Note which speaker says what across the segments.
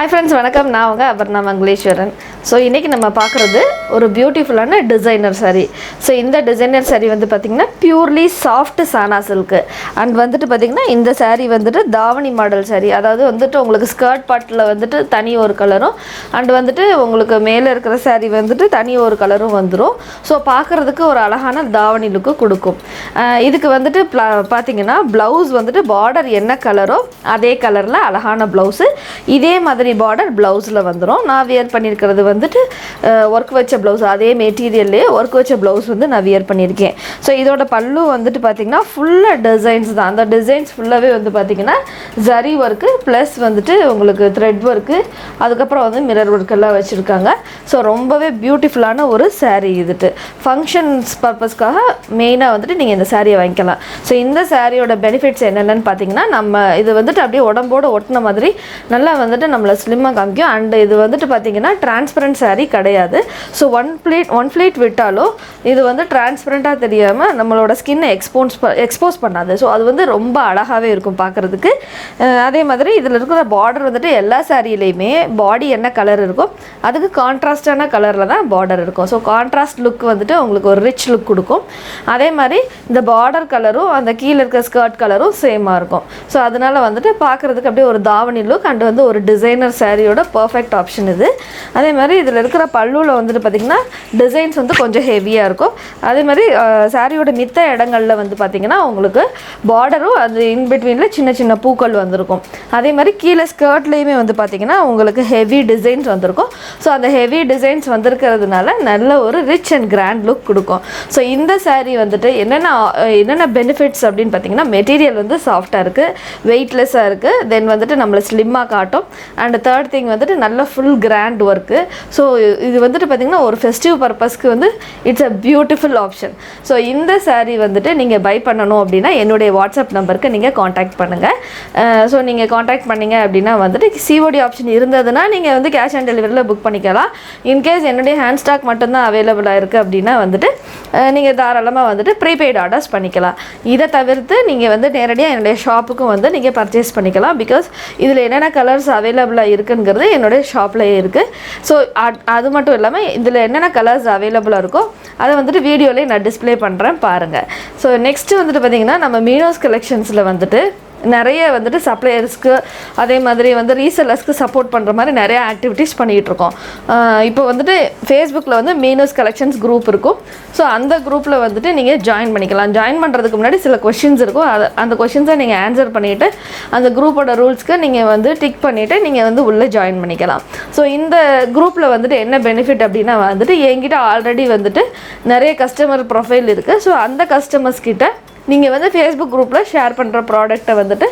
Speaker 1: Hi friends, வணக்கம். நான் உங்க அபர்ணா மங்களேஸ்வரன். ஸோ இன்றைக்கி நம்ம பார்க்குறது ஒரு பியூட்டிஃபுல்லான டிசைனர் சாரீ. ஸோ இந்த டிசைனர் சாரீ வந்து பார்த்திங்கன்னா purely soft Sana silk and வந்துட்டு பார்த்திங்கன்னா இந்த சாரீ வந்துட்டு தாவணி மாடல் சாரீ. அதாவது வந்துட்டு உங்களுக்கு ஸ்கர்ட் பாட்டில் வந்துட்டு தனி ஒரு கலரும் அண்ட் வந்துட்டு உங்களுக்கு மேலே இருக்கிற சாரீ வந்துட்டு தனி ஒரு கலரும் வந்துடும். ஸோ பார்க்குறதுக்கு ஒரு அழகான தாவணி லுக்கு கொடுக்கும். இதுக்கு வந்துட்டு பார்த்திங்கன்னா ப்ளவுஸ் வந்துட்டு பார்டர் என்ன கலரோ அதே கலரில் அழகான ப்ளவுஸு, இதே மாதிரி பார்டர் ப்ளவுஸில் வந்துடும். நான் வியர் பண்ணியிருக்கிறது வந்துட்டு ஒர்க் வச்ச ப்ளவுஸ், அதே மெட்டீரியல்லே ஒர்க் வச்ச ப்ளவுஸ் வந்து நான் வியர் பண்ணியிருக்கேன். ஸோ இதோட பல்லு வந்துட்டு பார்த்திங்கன்னா ஃபுல்லாக டிசைன்ஸ் தான். அந்த டிசைன்ஸ் ஃபுல்லாகவே வந்து பார்த்திங்கன்னா ஜரி ஒர்க்கு ப்ளஸ் வந்துட்டு உங்களுக்கு த்ரெட் ஒர்க்கு, அதுக்கப்புறம் வந்து மிரர் ஒர்க்கெல்லாம் வச்சுருக்காங்க. ஸோ ரொம்பவே பியூட்டிஃபுல்லான ஒரு சாரீ. இதுட்டு ஃபங்க்ஷன்ஸ் பர்பஸ்க்காக மெயினாக வந்துட்டு நீங்கள் இந்த சாரியை வாங்கிக்கலாம். ஸோ இந்த சாரியோட பெனிஃபிட்ஸ் என்னென்னு பார்த்தீங்கன்னா, நம்ம இது வந்துட்டு அப்படியே உடம்போடு ஒட்டின மாதிரி நல்லா வந்துட்டு நம்மளை ஸ்லிம்மாக காமிக்கும். அண்ட் இது வந்துட்டு பார்த்திங்கன்னா டிரான்ஸ்பரண்ட் சாரீ கிடையாது. ஸோ ஒன் ஃப்ளீட் விட்டாலும் இது வந்து டிரான்ஸ்பரண்ட்டாக தெரியாமல் நம்மளோட ஸ்கின்னை எக்ஸ்போஸ் பண்ணாது. ஸோ அது வந்து ரொம்ப அழகாகவே இருக்கும் பார்க்குறதுக்கு. அதே மாதிரி இதில் இருக்கிற பார்டர் வந்துட்டு எல்லா சாரியிலையுமே பாடி என்ன கலர் இருக்கோ அதுக்கு கான்ட்ராஸ்டான கலரில் தான் பார்டர் இருக்கும். ஸோ கான்ட்ராஸ்ட் லுக் வந்துட்டு உங்களுக்கு ஒரு ரிச் லுக் கொடுக்கும். அதே மாதிரி இந்த பார்டர் கலரும் அந்த கீழே இருக்க ஸ்கர்ட் கலரும் சேமாக இருக்கும். ஸோ அதனால் வந்துட்டு பார்க்குறதுக்கு அப்படியே ஒரு தாவணி லுக் அண்ட் வந்து ஒரு டிசைனர் சாரியோட பர்ஃபெக்ட் ஆப்ஷன் இது. அதே மாதிரி இதில் இருக்கிற பல்லுவில் வந்துட்டு பார்த்திங்கன்னா டிசைன்ஸ் வந்து கொஞ்சம் ஹெவியாக இருக்கும். அதே மாதிரி சாரியோட மித்த இடங்களில் வந்து பார்த்திங்கன்னா உங்களுக்கு பார்டரும் அது இன்பிட்வீனில் சின்ன சின்ன பூக்கள் வந்திருக்கும். அதே மாதிரி கீழே ஸ்கர்ட்லேயுமே வந்து பார்த்திங்கன்னா உங்களுக்கு ஹெவி டிசைன்ஸ் வந்திருக்கும். ஸோ அந்த ஹெவி டிசைன்ஸ் வந்திருக்கிறதுனால நல்ல ஒரு ரிச் அண்ட் கிராண்ட் லுக் கொடுக்கும். ஸோ இந்த சாரீ வந்துட்டு என்னென்ன பெனிஃபிட்ஸ் அப்படின்னு பார்த்திங்கன்னா, மெட்டீரியல் வந்து சாஃப்டாக இருக்குது, வெயிட்லெஸ்ஸாக இருக்குது, தென் வந்துட்டு நம்மளை ஸ்லிம்மாக காட்டும். அண்ட் தேர்ட் திங் வந்துட்டு நல்ல ஃபுல் கிராண்ட் ஒர்க்கு. ஸோ இது வந்துட்டு பார்த்திங்கன்னா ஒரு ஃபெஸ்டிவ் பர்பஸ்க்கு வந்து it's a beautiful option. So இந்த சாரீ வந்துட்டு நீங்கள் பை பண்ணணும் அப்படின்னா என்னுடைய வாட்ஸ்அப் நம்பருக்கு நீங்கள் காண்டாக்ட் பண்ணுங்கள். ஸோ நீங்கள் காண்டாக்ட் பண்ணிங்க அப்படின்னா வந்துட்டு சிஓடி ஆப்ஷன் இருந்ததுன்னா நீங்கள் வந்து கேஷ் ஆன் டெலிவரியில் புக் பண்ணிக்கலாம். இன்கேஸ் என்னுடைய ஹேண்ட் ஸ்டாக் மட்டும்தான் அவைலபிளாக இருக்குது அப்படின்னா வந்துட்டு நீங்கள் தாராளமாக வந்துட்டு ப்ரீபெய்டு ஆர்டர்ஸ் பண்ணிக்கலாம். இதை தவிர்த்து நீங்கள் வந்து நேரடியாக என்னுடைய ஷாப்புக்கும் வந்து நீங்கள் பர்ச்சேஸ் பண்ணிக்கலாம். பிகாஸ் இதில் என்னென்ன கலர்ஸ் அவைலபிளாக இருக்குங்கிறது என்னுடைய ஷாப்லேயே இருக்குது. ஸோ அது மட்டும் இல்லாமல் இதில் என்னென்ன கலர்ஸ் அவைலபிளாக இருக்கோ அதை வந்துட்டு வீடியோலேயே நான் டிஸ்பிளே பண்ணுறேன் பாருங்கள். ஸோ நெக்ஸ்ட்டு வந்துட்டு பார்த்திங்கன்னா, நம்ம மீனோஸ் கலெக்ஷன்ஸில் வந்துட்டு நிறைய வந்துட்டு சப்ளையர்ஸ்க்கு அதே மாதிரி வந்து ரீசெல்லர்ஸ்க்கு சப்போர்ட் பண்ணுற மாதிரி நிறைய ஆக்டிவிட்டீஸ் பண்ணிகிட்ருக்கோம். இப்போ வந்துட்டு ஃபேஸ்புக்கில் வந்து மீனூஸ் கலெக்ஷன்ஸ் குரூப் இருக்கும். ஸோ அந்த குரூப்பில் வந்துட்டு நீங்கள் ஜாயின் பண்ணிக்கலாம். ஜாயின் பண்ணுறதுக்கு முன்னாடி சில கொஷின்ஸ் இருக்கும். அந்த கொஷின்ஸை நீங்கள் ஆன்சர் பண்ணிவிட்டு அந்த குரூப்போட ரூல்ஸ்க்கு நீங்கள் வந்து டிக் பண்ணிவிட்டு நீங்கள் வந்து உள்ளே ஜாயின் பண்ணிக்கலாம். ஸோ இந்த குரூப்பில் வந்துட்டு என்ன பெனிஃபிட் அப்படின்னா வந்துட்டு என்கிட்ட ஆல்ரெடி வந்துட்டு நிறைய கஸ்டமர் ப்ரொஃபைல் இருக்குது. ஸோ அந்த கஸ்டமர்ஸ் கிட்ட நீங்கள் வந்து ஃபேஸ்புக் குரூப்பில் ஷேர் பண்ணுற ப்ராடக்ட்டை வந்துட்டு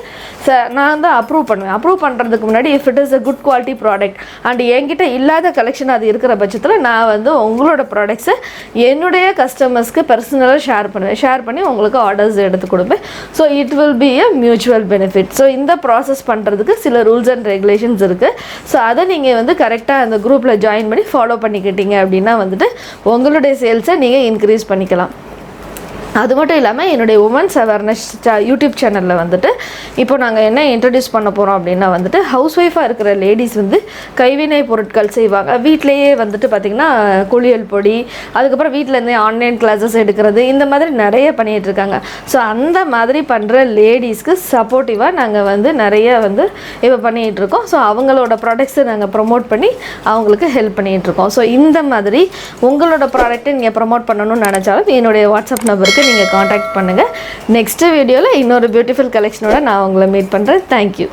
Speaker 1: நான் தான் அப்ரூவ் பண்ணுவேன். அப்ரூவ் பண்ணுறதுக்கு முன்னாடி if it is a good quality product and என்கிட்ட இல்லாத கலெக்ஷன் அது இருக்கிற பட்சத்தில் நான் வந்து உங்களோட ப்ராடக்ட்ஸை என்னுடைய கஸ்டமர்ஸ்க்கு பர்சனலாக ஷேர் பண்ணுவேன். ஷேர் பண்ணி உங்களுக்கு ஆர்டர்ஸ் எடுத்து கொடுப்பேன். So it will be a mutual benefit. So இந்த ப்ராசஸ் பண்ணுறதுக்கு சில ரூல்ஸ் அண்ட் ரெகுலேஷன்ஸ் இருக்குது. ஸோ அதை நீங்கள் வந்து கரெக்டாக அந்த குரூப்பில் ஜாயின் பண்ணி ஃபாலோ பண்ணிக்கிட்டீங்க அப்படின்னா வந்துட்டு உங்களுடைய சேல்ஸை நீங்கள் இன்க்ரீஸ் பண்ணிக்கலாம். அது மட்டும் இல்லாமல் என்னுடைய உமன்ஸ் அவேர்னஸ் யூடியூப் சேனலில் வந்துட்டு இப்போ நாங்கள் என்ன இன்ட்ரடியூஸ் பண்ண போகிறோம் அப்படின்னா வந்துட்டு ஹவுஸ் ஒய்ஃபாக இருக்கிற லேடிஸ் வந்து கைவினை பொருட்கள் செய்வாங்க. வீட்டிலையே வந்துட்டு பார்த்திங்கன்னா குளியல் பொடி, அதுக்கப்புறம் வீட்டிலேருந்தே ஆன்லைன் கிளாஸஸ் எடுக்கிறது, இந்த மாதிரி நிறைய பண்ணிகிட்ருக்காங்க. ஸோ அந்த மாதிரி பண்ணுற லேடிஸ்க்கு சப்போர்ட்டிவாக நாங்கள் வந்து நிறைய வந்து இப்போ பண்ணிகிட்ருக்கோம். ஸோ அவங்களோட ப்ராடக்ட்ஸை நாங்கள் ப்ரொமோட் பண்ணி அவங்களுக்கு ஹெல்ப் பண்ணிகிட்ருக்கோம். ஸோ இந்த மாதிரி உங்களோட ப்ராடக்ட்டை நீங்கள் ப்ரொமோட் பண்ணணும்னு நினச்சாலும் என்னுடைய வாட்ஸ்அப் நம்பருக்கு நீங்கள் காண்டாக்ட் பண்ணுங்கள். நெக்ஸ்ட் வீடியோவில் இன்னொரு பியூட்டிஃபுல் கலெக்ஷனோட நான் உங்களை மீட் பண்ணுறேன். தேங்க்யூ.